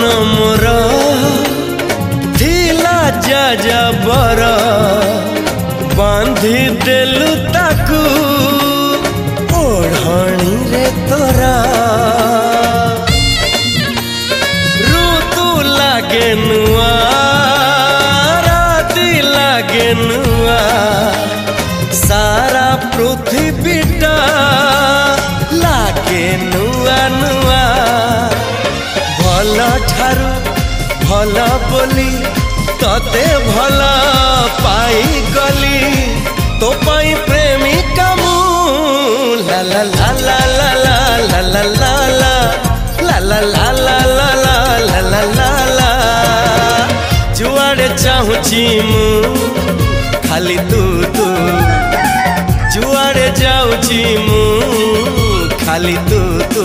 मन मोर थिला जा बर बांधी देलु ताकू ओढ़णी रे तोरा ऋतु लागे नुआ राति लागे नुआ सारा पृथ्वीटा लागे नुआ नुआ भल ठारू भल बोली तते भल पाई गली तो पाई प्रेमिका मु ला ला ला ला ला ला ला ला ला ला ला ला ला ला ला ला ला जुआड़े चाहूची मु खाली तू तू जुआड़े जाऊची मु खाली तू तू।